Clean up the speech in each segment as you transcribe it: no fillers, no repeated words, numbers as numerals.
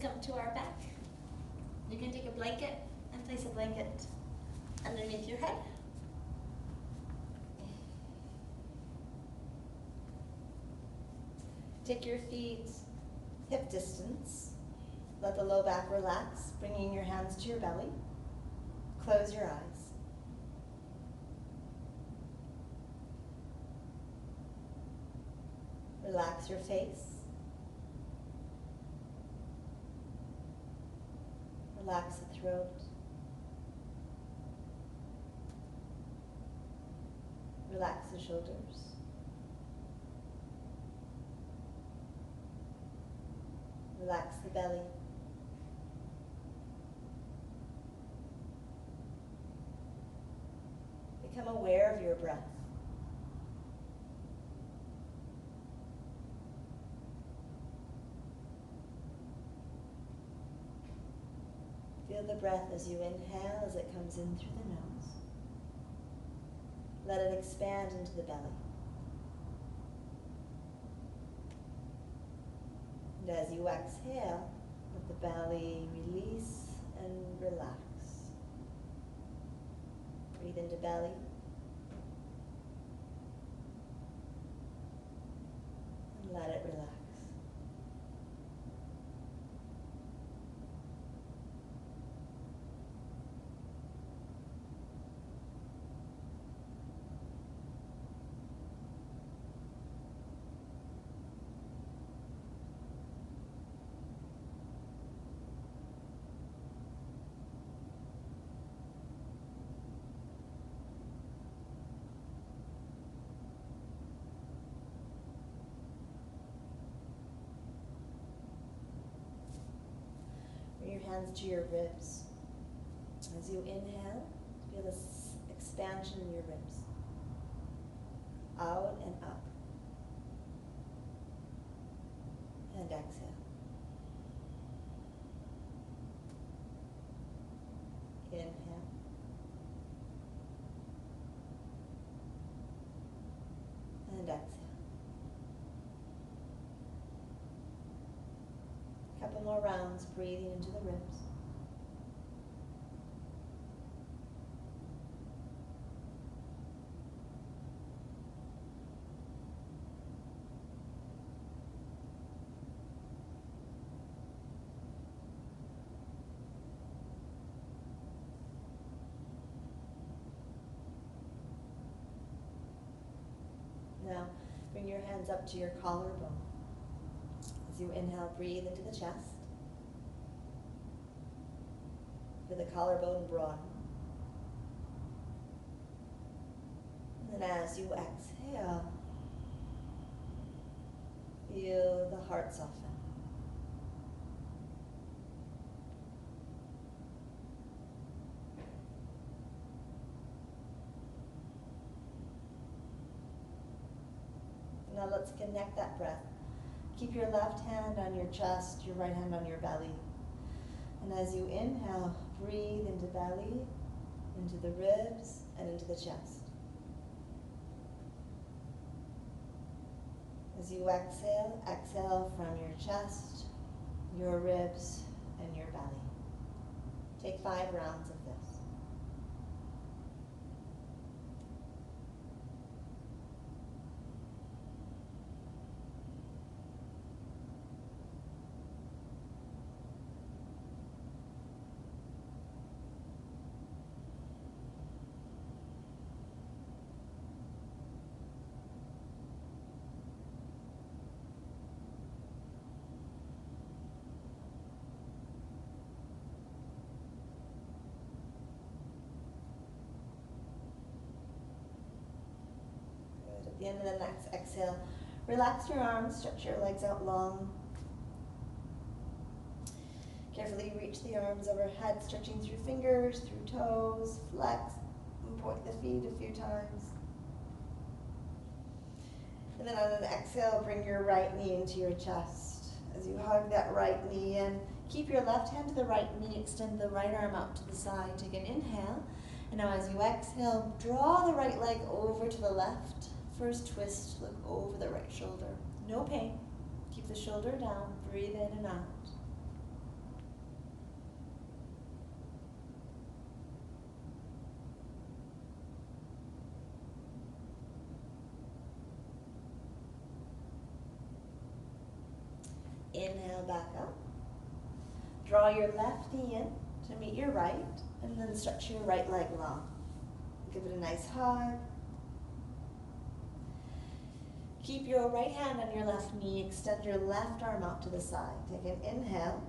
come to our back. You can take a blanket and place a blanket underneath your head. Take your feet hip distance. Let the low back relax, bringing your hands to your belly. Close your eyes. Relax your face. Relax the throat. Relax the shoulders. Relax the belly. Become aware of your breath. Feel the breath as you inhale, as it comes in through the nose. Let it expand into the belly. And as you exhale, let the belly release and relax. Breathe into belly. And let it relax. Your hands to your ribs. As you inhale, feel this expansion in your ribs. Out and up. And exhale. Inhale. And exhale. Couple more rounds, breathing into the ribs. Now, bring your hands up to your collarbone. As you inhale, breathe into the chest. Feel the collarbone broaden. And then as you exhale, feel the heart soften. Now let's connect that breath. Keep your left hand on your chest, your right hand on your belly. And as you inhale, breathe into belly, into the ribs, and into the chest. As you exhale, exhale from your chest, your ribs, and your belly. Take 5 rounds of this. At the end of the next exhale, relax your arms, stretch your legs out long. Carefully reach the arms overhead, stretching through fingers, through toes, flex, and point the feet a few times. And then on an exhale, bring your right knee into your chest. As you hug that right knee in, keep your left hand to the right knee, extend the right arm out to the side. Take an inhale. And now as you exhale, draw the right leg over to the left. First twist, look over the right shoulder. No pain. Keep the shoulder down. Breathe in and out. Inhale back up. Draw your left knee in to meet your right, and then stretch your right leg long. Give it a nice hug. Keep your right hand on your left knee. Extend your left arm out to the side. Take an inhale.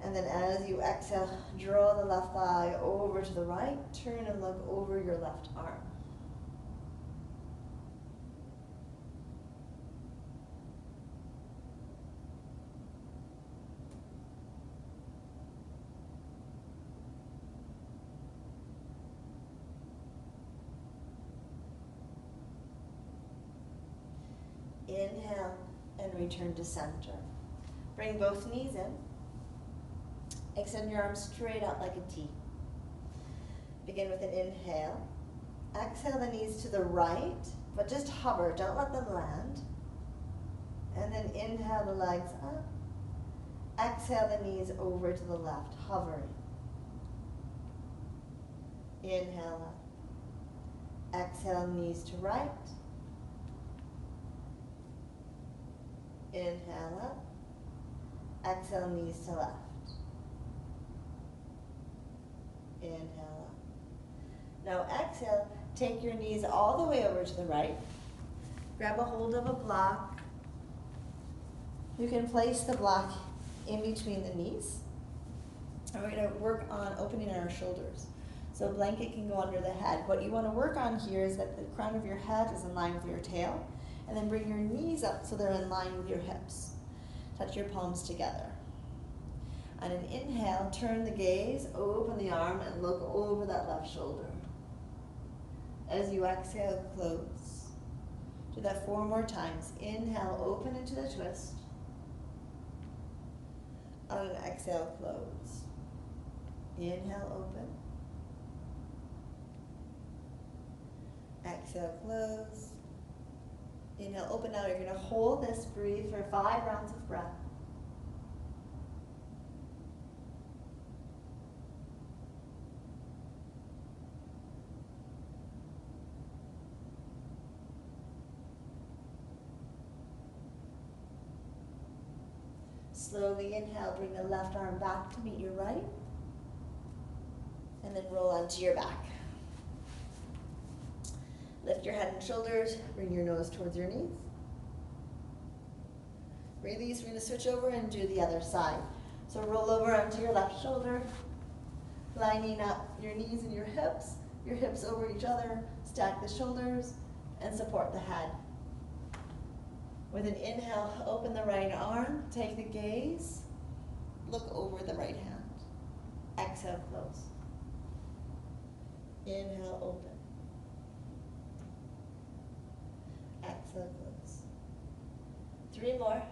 And then as you exhale, draw the left thigh over to the right. Turn and look over your left arm. Inhale and return to center. Bring both knees in. Extend your arms straight out like a T. Begin with an inhale. Exhale the knees to the right, but just hover, don't let them land. And then inhale the legs up. Exhale the knees over to the left, hovering. Inhale up. Exhale knees to right. Inhale up. Exhale, knees to left. Inhale up. Now exhale, take your knees all the way over to the right. Grab a hold of a block. You can place the block in between the knees. And we're going to work on opening our shoulders. So a blanket can go under the head. What you want to work on here is that the crown of your head is in line with your tail. And then bring your knees up so they're in line with your hips. Touch your palms together. On an inhale, turn the gaze, open the arm, and look over that left shoulder. As you exhale, close. Do that 4 more times. Inhale, open into the twist. On an exhale, close. Inhale, open. Exhale, close. Inhale, open out. You're going to hold this, breathe for 5 rounds of breath. Slowly inhale, bring the left arm back to meet your right. And then roll onto your back. Lift your head and shoulders, bring your nose towards your knees. Release, we're going to switch over and do the other side. So roll over onto your left shoulder, lining up your knees and your hips over each other, stack the shoulders, and support the head. With an inhale, open the right arm, take the gaze, look over the right hand. Exhale, close. Inhale, open. Exhale, close. 3 more.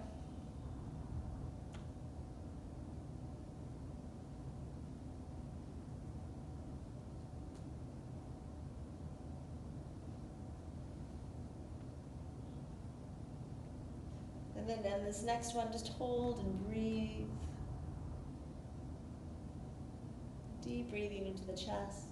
And then on this next one, just hold and breathe. Deep breathing into the chest.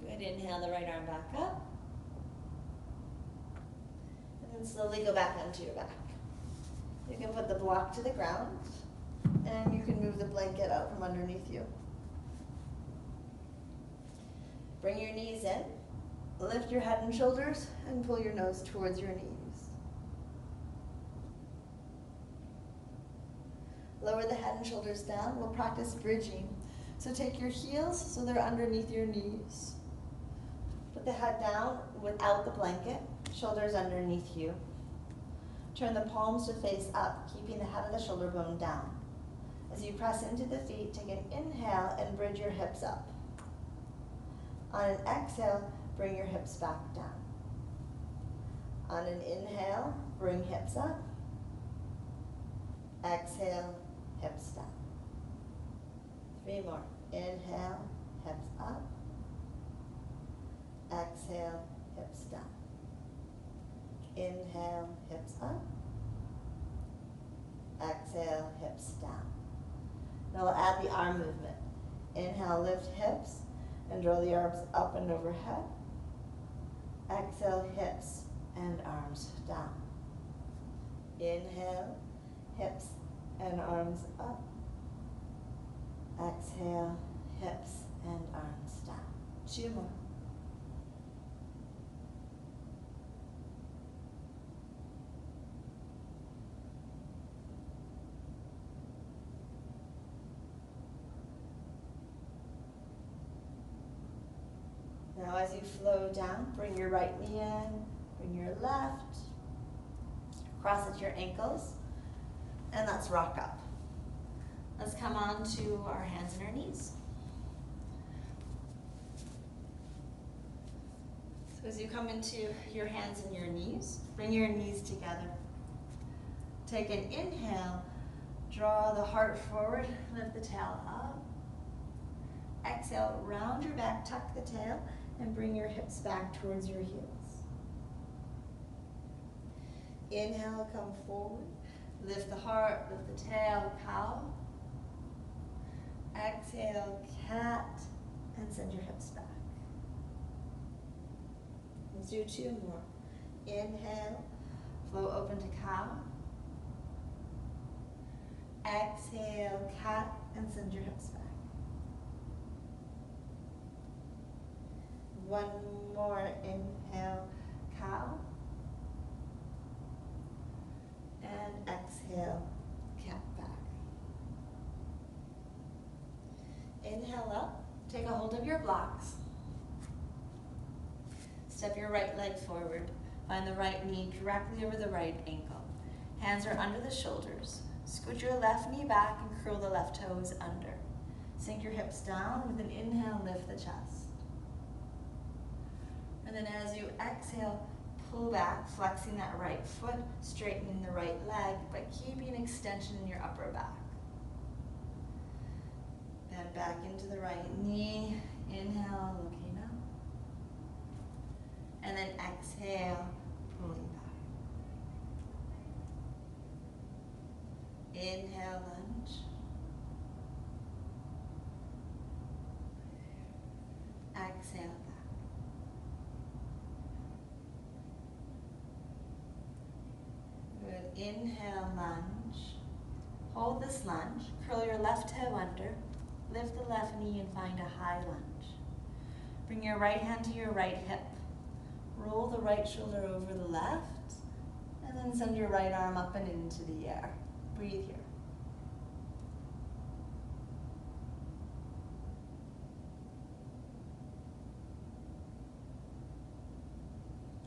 Good, inhale the right arm back up. And slowly go back onto your back. You can put the block to the ground, and you can move the blanket out from underneath you. Bring your knees in, lift your head and shoulders, and pull your nose towards your knees. Lower the head and shoulders down. We'll practice bridging. So take your heels so they're underneath your knees. Put the head down without the blanket. Shoulders underneath you. Turn the palms to face up, keeping the head of the shoulder bone down. As you press into the feet, take an inhale and bridge your hips up. On an exhale, bring your hips back down. On an inhale, bring hips up. Exhale, hips down. 3 more. Inhale, hips up. Exhale, hips down. Inhale, hips up. Exhale, hips down. Now we'll add the arm movement. Inhale, lift hips and draw the arms up and overhead. Exhale, hips and arms down. Inhale, hips and arms up. Exhale, hips and arms down. 2 more. Now as you flow down, bring your right knee in, bring your left, cross at your ankles, and let's rock up. Let's come on to our hands and our knees. So as you come into your hands and your knees, bring your knees together. Take an inhale, draw the heart forward, lift the tail up. Exhale, round your back, tuck the tail, and bring your hips back towards your heels. Inhale, come forward, lift the heart, lift the tail, cow. Exhale, cat, and send your hips back. Let's do 2 more. Inhale, flow open to cow. Exhale, cat, and send your hips back. 1 more, inhale, cow. And exhale, cat back. Inhale up, take a hold of your blocks. Step your right leg forward. Find the right knee directly over the right ankle. Hands are under the shoulders. Scoot your left knee back and curl the left toes under. Sink your hips down. With an inhale, lift the chest. And then as you exhale, pull back, flexing that right foot, straightening the right leg, but keeping extension in your upper back. Bend back into the right knee. Inhale, looking up. And then exhale, pulling back. Inhale, lunge. Exhale, back. Good. Inhale, lunge. Hold this lunge. Curl your left toe under. Lift the left knee and find a high lunge. Bring your right hand to your right hip. Roll the right shoulder over the left, and then send your right arm up and into the air. Breathe here.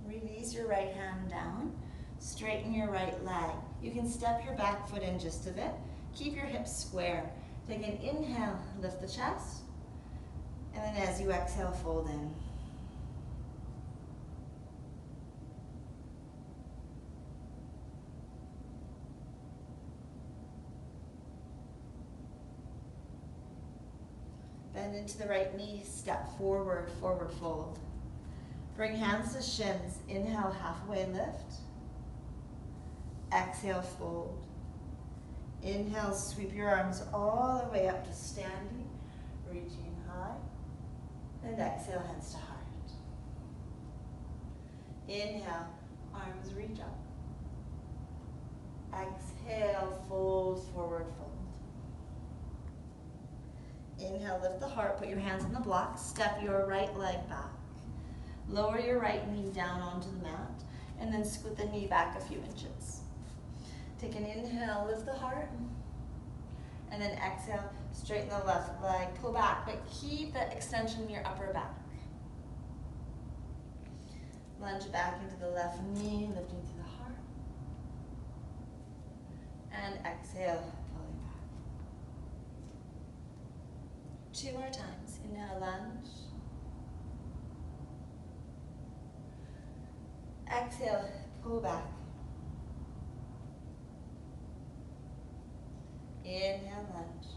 Release your right hand down. Straighten your right leg. You can step your back foot in just a bit. Keep your hips square. Take an inhale, lift the chest, and then as you exhale, fold in. Bend into the right knee, step forward, forward fold. Bring hands to shins. Inhale, halfway lift. Exhale, fold. Inhale, sweep your arms all the way up to standing, reaching high. And exhale, hands to heart. Inhale, arms reach up. Exhale, fold, forward fold. Inhale, lift the heart, put your hands on the blocks, step your right leg back. Lower your right knee down onto the mat, and then scoot the knee back a few inches. Take an inhale, lift the heart, and then exhale, straighten the left leg, pull back, but keep that extension in your upper back. Lunge back into the left knee, lifting to the heart, and exhale, pulling back. 2 more times. Inhale, lunge. Exhale, pull back. Inhale, lunge.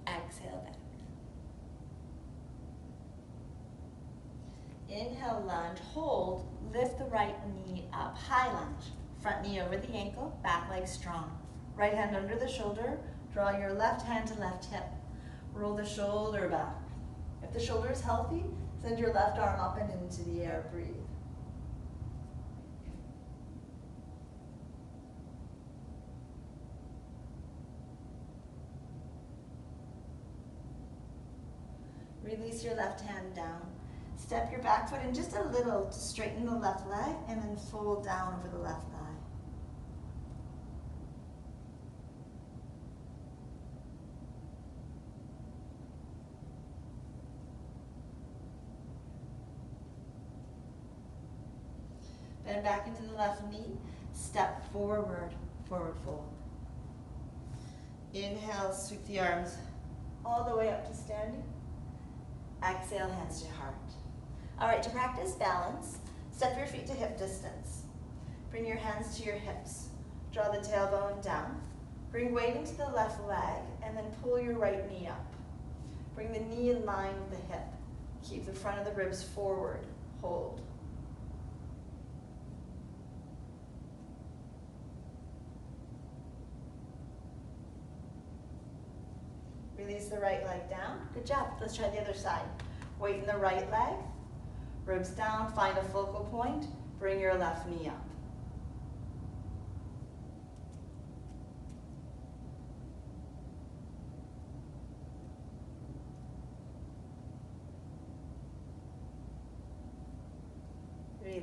Exhale, back. Inhale, lunge, hold, lift the right knee up, high lunge. Front knee over the ankle, back leg strong. Right hand under the shoulder, draw your left hand to left hip. Roll the shoulder back. If the shoulder is healthy, send your left arm up and into the air, breathe. Release your left hand down. Step your back foot in just a little to straighten the left leg and then fold down over the left thigh. Bend back into the left knee. Step forward, forward fold. Inhale, sweep the arms all the way up to standing. Exhale, hands to heart. All right, to practice balance, step your feet to hip distance. Bring your hands to your hips. Draw the tailbone down. Bring weight into the left leg and then pull your right knee up. Bring the knee in line with the hip. Keep the front of the ribs forward. Hold. Release the right leg down. Good job. Let's try the other side. Weight in the right leg. Ribs down. Find a focal point. Bring your left knee up. Release.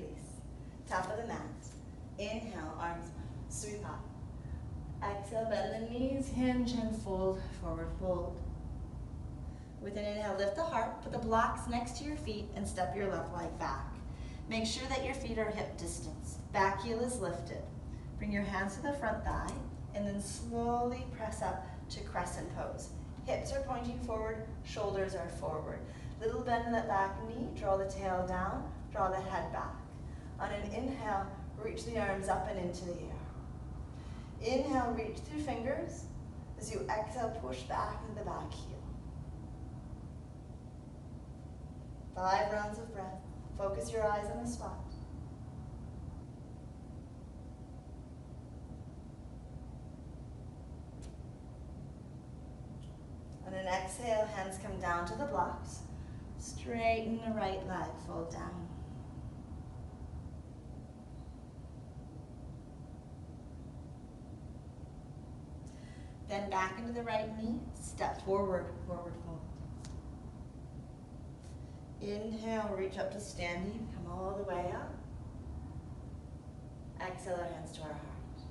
Top of the mat. Inhale, arms sweep up. Exhale, bend the knees, hinge and fold, forward fold. With an inhale, lift the heart, put the blocks next to your feet and step your left leg back. Make sure that your feet are hip distance. Back heel is lifted. Bring your hands to the front thigh and then slowly press up to Crescent Pose. Hips are pointing forward, shoulders are forward. Little bend in that back knee, draw the tail down, draw the head back. On an inhale, reach the arms up and into the air. Inhale, reach through fingers. As you exhale, push back into the back heel. 5 rounds of breath. Focus your eyes on the spot. On an exhale, hands come down to the blocks. Straighten the right leg, fold down. Then back into the right knee, step forward, forward fold. Inhale, reach up to standing, come all the way up. Exhale, our hands to our heart.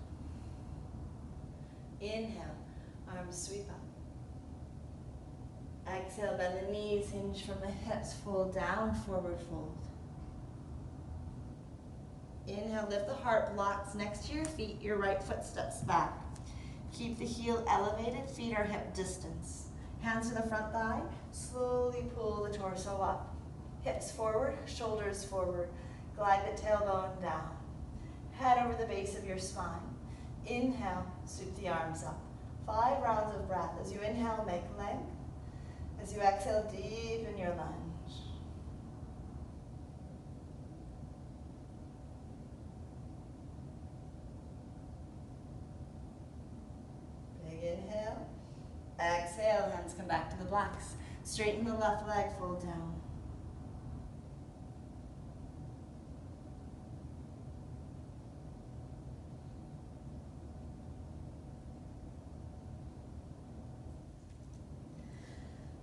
Inhale, arms sweep up. Exhale, bend the knees, hinge from the hips, fold down, forward fold. Inhale, lift the heart, blocks next to your feet, your right foot steps back. Keep the heel elevated, feet are hip distance. Hands to the front thigh, slowly pull the torso up. Hips forward, shoulders forward. Glide the tailbone down. Head over the base of your spine. Inhale, sweep the arms up. 5 rounds of breath. As you inhale, make length. As you exhale, deepen your lunge. Inhale, exhale, hands come back to the blocks. Straighten the left leg, fold down.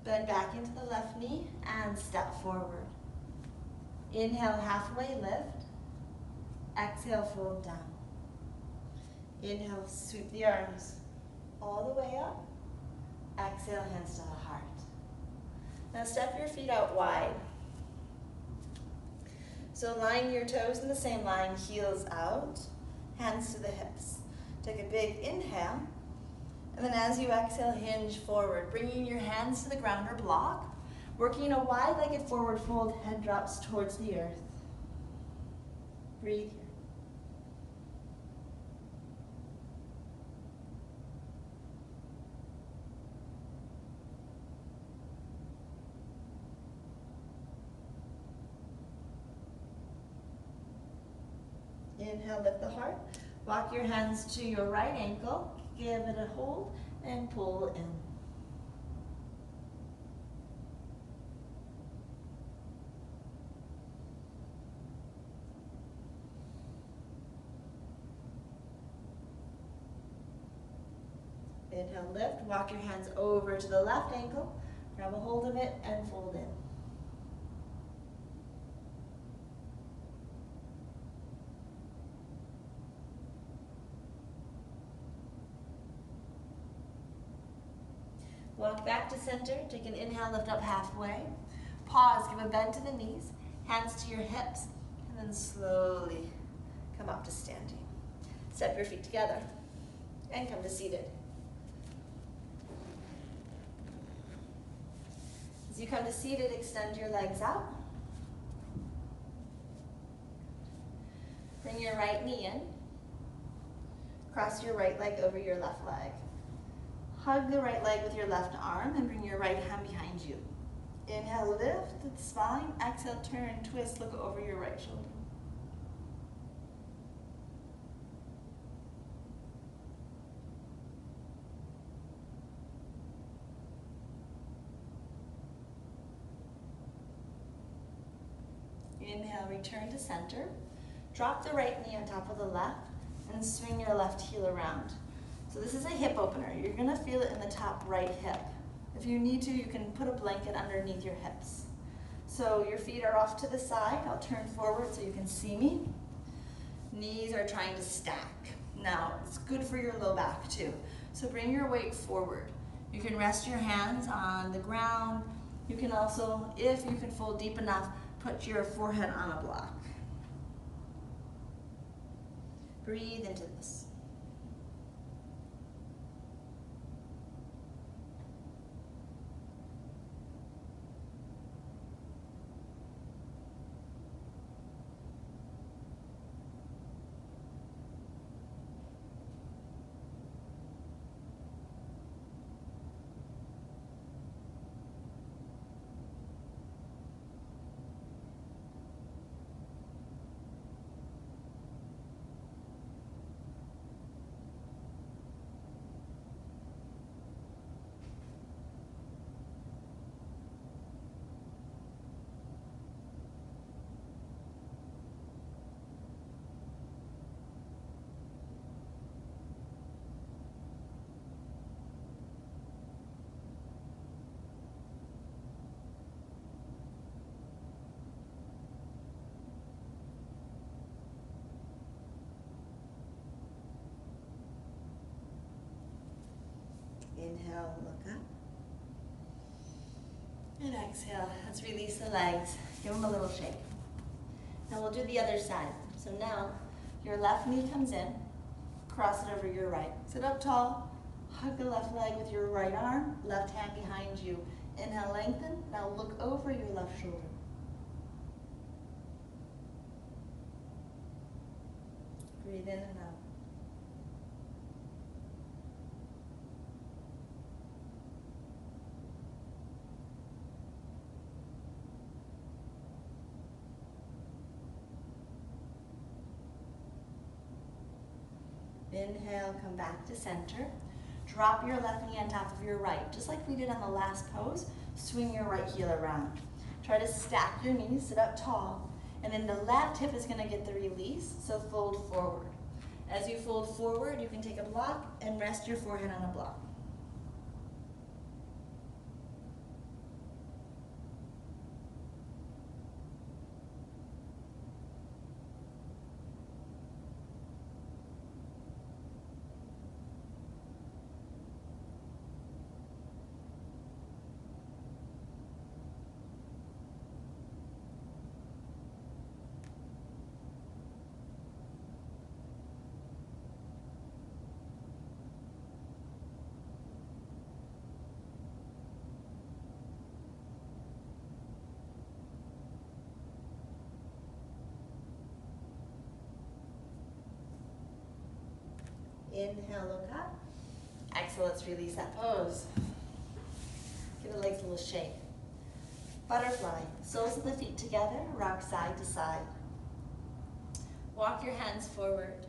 Bend back into the left knee and step forward. Inhale, halfway lift. Exhale, fold down. Inhale, sweep the arms all the way up. Exhale, hands to the heart. Now step your feet out wide. So line your toes in the same line, heels out, hands to the hips. Take a big inhale, and then as you exhale, hinge forward, bringing your hands to the ground or block, working a wide-legged forward fold, head drops towards the earth. Breathe here. Inhale, lift the heart. Walk your hands to your right ankle. Give it a hold and pull in. Inhale, lift. Walk your hands over to the left ankle. Grab a hold of it and fold in. Walk back to center. Take an inhale, lift up halfway. Pause, give a bend to the knees. Hands to your hips. And then slowly come up to standing. Step your feet together and come to seated. As you come to seated, extend your legs out. Bring your right knee in. Cross your right leg over your left leg. Hug the right leg with your left arm and bring your right hand behind you. Inhale, lift the spine. Exhale, turn, twist, look over your right shoulder. Inhale, return to center. Drop the right knee on top of the left and swing your left heel around. So this is a hip opener. You're gonna feel it in the top right hip. If you need to, you can put a blanket underneath your hips. So your feet are off to the side. I'll turn forward so you can see me. Knees are trying to stack. Now, it's good for your low back too. So bring your weight forward. You can rest your hands on the ground. You can also, if you can fold deep enough, put your forehead on a block. Breathe into this. Inhale, look up. And exhale, let's release the legs. Give them a little shake. Now we'll do the other side. So now your left knee comes in, cross it over your right. Sit up tall, hug the left leg with your right arm, left hand behind you. Inhale, lengthen. Now look over your left shoulder. Breathe in and out. Inhale, come back to center. Drop your left knee on top of your right, just like we did on the last pose. Swing your right heel around. Try to stack your knees, sit up tall, and then the left hip is gonna get the release, so fold forward. As you fold forward, you can take a block and rest your forehead on a block. Inhale, look up. Exhale, let's release that pose. Give the legs a little shake. Butterfly, soles of the feet together, rock side to side. Walk your hands forward.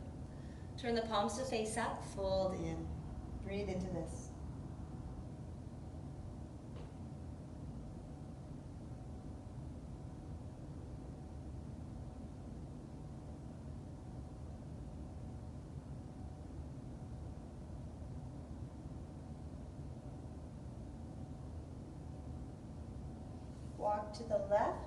Turn the palms to face up, fold in. Breathe into this. Walk to the left.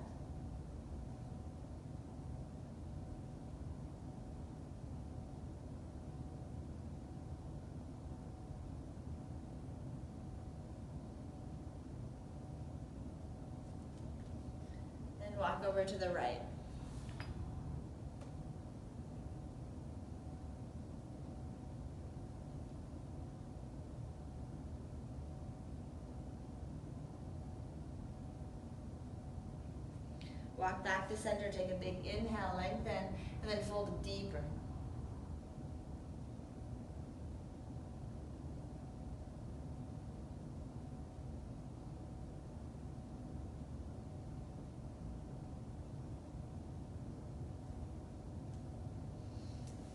And walk over to the right. Walk back to center, take a big inhale, lengthen, and then fold deeper.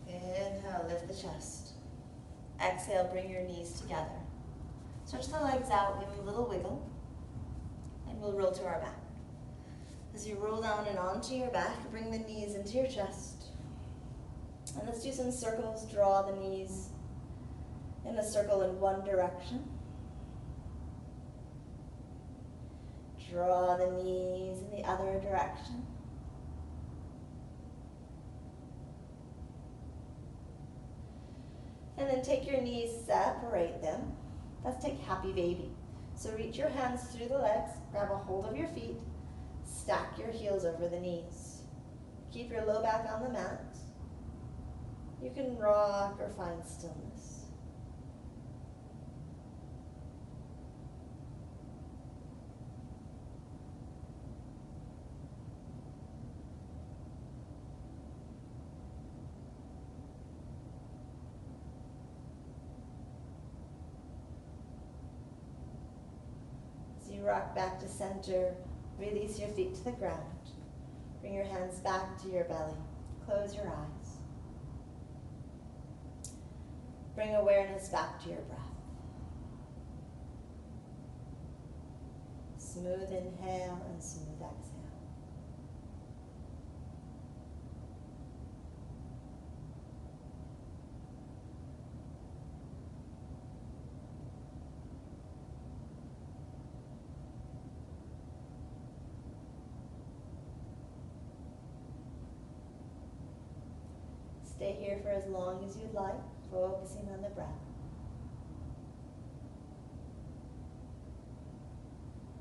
Inhale, lift the chest. Exhale, bring your knees together. Stretch the legs out, give them a little wiggle, and we'll roll to our back. As you roll down and onto your back, bring the knees into your chest. And let's do some circles. Draw the knees in a circle in one direction. Draw the knees in the other direction. And then take your knees, separate them. Let's take happy baby. So reach your hands through the legs, grab a hold of your feet, stack your heels over the knees. Keep your low back on the mat. You can rock or find stillness. As you rock back to center, release your feet to the ground. Bring your hands back to your belly. Close your eyes. Bring awareness back to your breath. Smooth inhale and smooth exhale. Stay here for as long as you'd like, focusing on the breath.